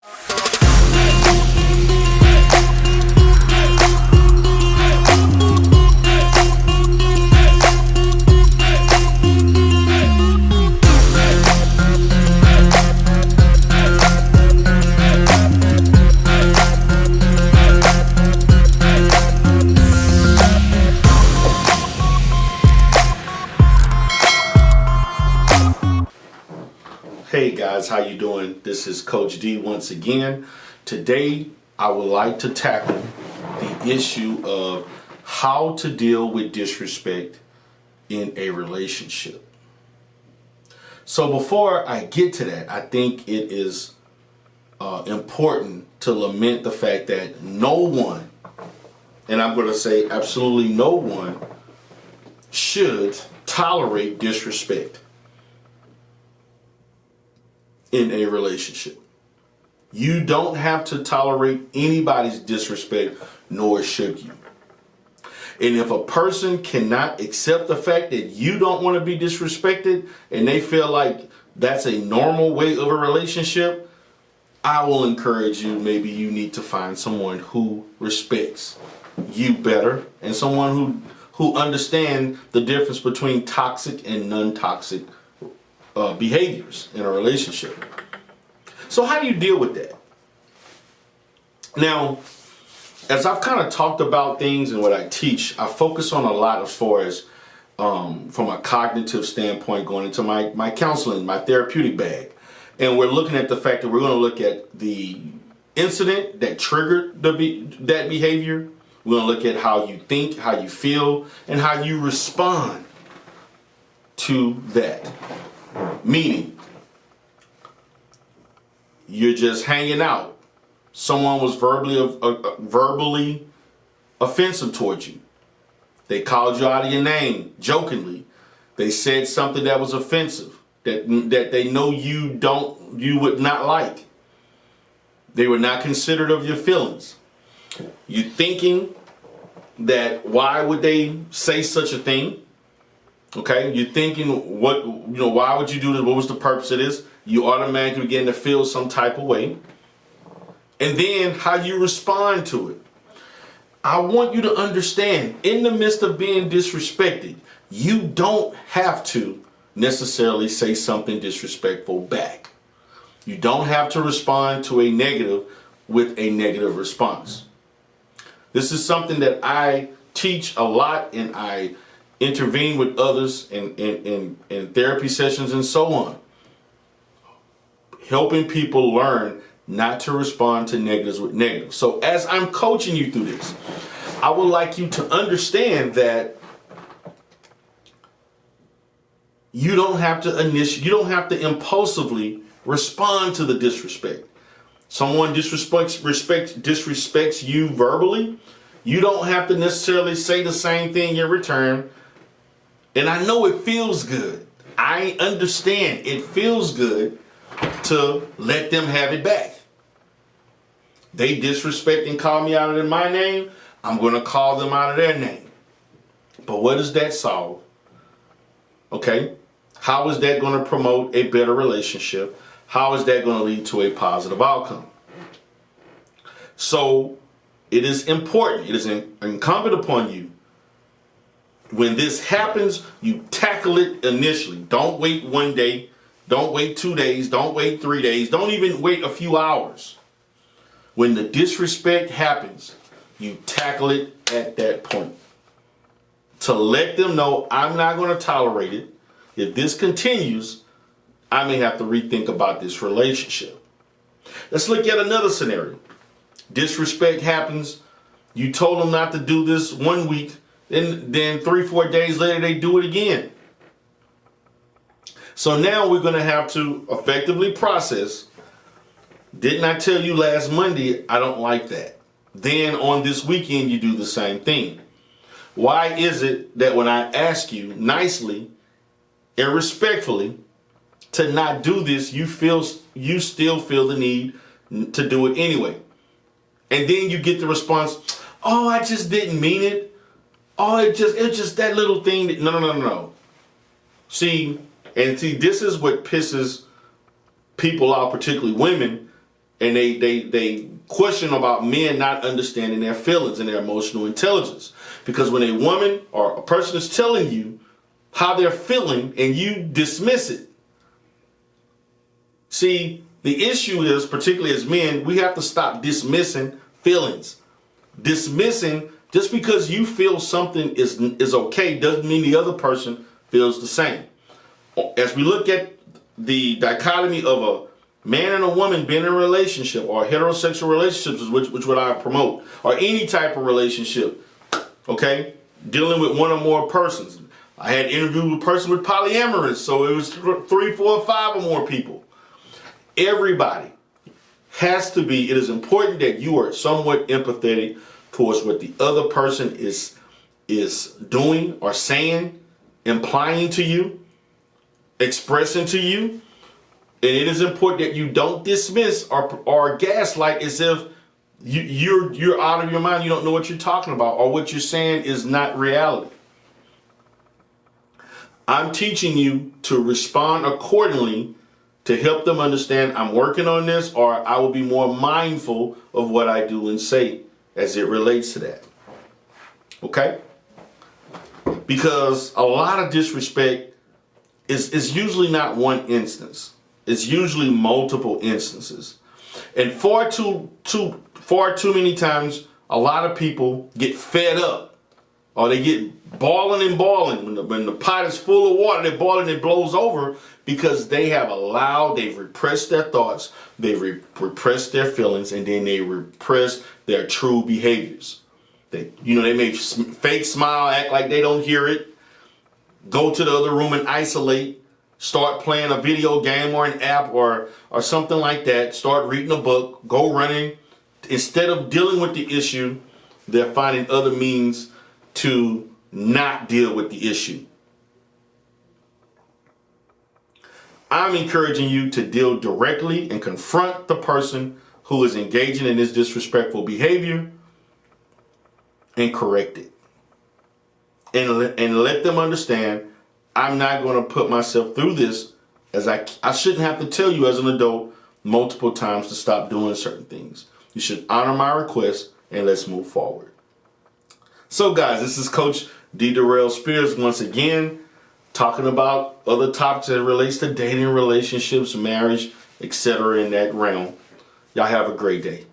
Hey guys, how you doing? This is Coach D once again. Today I would like to tackle the issue of how to deal with disrespect in a relationship. So before I get to that, I think it is important to lament the fact that no one, and I'm going to say absolutely no one, should tolerate disrespect in a relationship. You don't have to tolerate anybody's disrespect, nor should you. And if a person cannot accept the fact that you don't want to be disrespected and they feel like that's a normal way of a relationship, I will encourage you, maybe you need to find someone who respects you better and someone who understands the difference between toxic and non-toxic behaviors in a relationship. So how do you deal with that? Now, as I've kind of talked about things and what I teach, I focus on a lot as far as from a cognitive standpoint going into my counseling, my therapeutic bag. And we're looking at the fact that we're going to look at the incident that triggered that behavior. We're going to look at how you think, how you feel, and how you respond to that. Meaning, you're just hanging out. Someone was verbally offensive towards you. They called you out of your name jokingly. They said something that was offensive that they know you would not like. They were not considerate of your feelings. You're thinking that why would they say such a thing? Okay, you're thinking why would you do this? What was the purpose of this? You automatically begin to feel some type of way. And then how you respond to it. I want you to understand, in the midst of being disrespected, you don't have to necessarily say something disrespectful back. You don't have to respond to a negative with a negative response. This is something that I teach a lot, and I intervene with others in therapy sessions and so on. Helping people learn not to respond to negatives with negatives. So as I'm coaching you through this, I would like you to understand that you don't have to impulsively respond to the disrespect. Someone disrespects you verbally, you don't have to necessarily say the same thing in return. And I know it feels good. I understand it feels good to let them have it back. They disrespect and call me out of my name, I'm going to call them out of their name. But what does that solve? Okay? How is that going to promote a better relationship? How is that going to lead to a positive outcome? So it is important, it is incumbent upon you. When this happens, you tackle it initially. Don't wait 1 day. Don't wait 2 days. Don't wait 3 days. Don't even wait a few hours. When the disrespect happens, you tackle it at that point. To let them know, I'm not going to tolerate it. If this continues, I may have to rethink about this relationship. Let's look at another scenario. Disrespect happens. You told them not to do this 1 week. Then 3-4 days later, they do it again. So now we're going to have to effectively process. Didn't I tell you last Monday, I don't like that? Then on this weekend, you do the same thing. Why is it that when I ask you nicely and respectfully to not do this, you still feel the need to do it anyway? And then you get the response, oh, I just didn't mean it. Oh, it's just that little thing. No. See, this is what pisses people out, particularly women, and they question about men not understanding their feelings and their emotional intelligence. Because when a woman or a person is telling you how they're feeling and you dismiss it, see, the issue is, particularly as men, we have to stop dismissing feelings. Dismissing, just because you feel something is okay doesn't mean the other person feels the same. As we look at the dichotomy of a man and a woman being in a relationship, or heterosexual relationships, which what I promote, or any type of relationship, okay, dealing with one or more persons. I had interviewed a person with polyamorous, so it was 3, 4, 5 or more people. Everybody has to be, it is important that you are somewhat empathetic towards what the other person is doing or saying, implying to you, expressing to you. And it is important that you don't dismiss or gaslight as if you're out of your mind, you don't know what you're talking about, or what you're saying is not reality. I'm teaching you to respond accordingly to help them understand I'm working on this, or I will be more mindful of what I do and say as it relates to that. Okay? Because a lot of disrespect is usually not one instance. It's usually multiple instances. And far too many times, a lot of people get fed up, or they get boiling and boiling. When the pot is full of water, they're boiling, it blows over, because they've repressed their thoughts, they've repressed their feelings, and then they repress their true behaviors. They may fake smile, act like they don't hear it, go to the other room and isolate, start playing a video game or an app or something like that, start reading a book, go running. Instead of dealing with the issue, they're finding other means to not deal with the issue. I'm encouraging you to deal directly and confront the person who is engaging in this disrespectful behavior and correct it. And let them understand, I'm not going to put myself through this, as I shouldn't have to tell you as an adult multiple times to stop doing certain things. You should honor my request, and let's move forward. So guys, this is Coach D. Darrell Spears once again, talking about other topics that relates to dating, relationships, marriage, etc. in that realm. Y'all have a great day.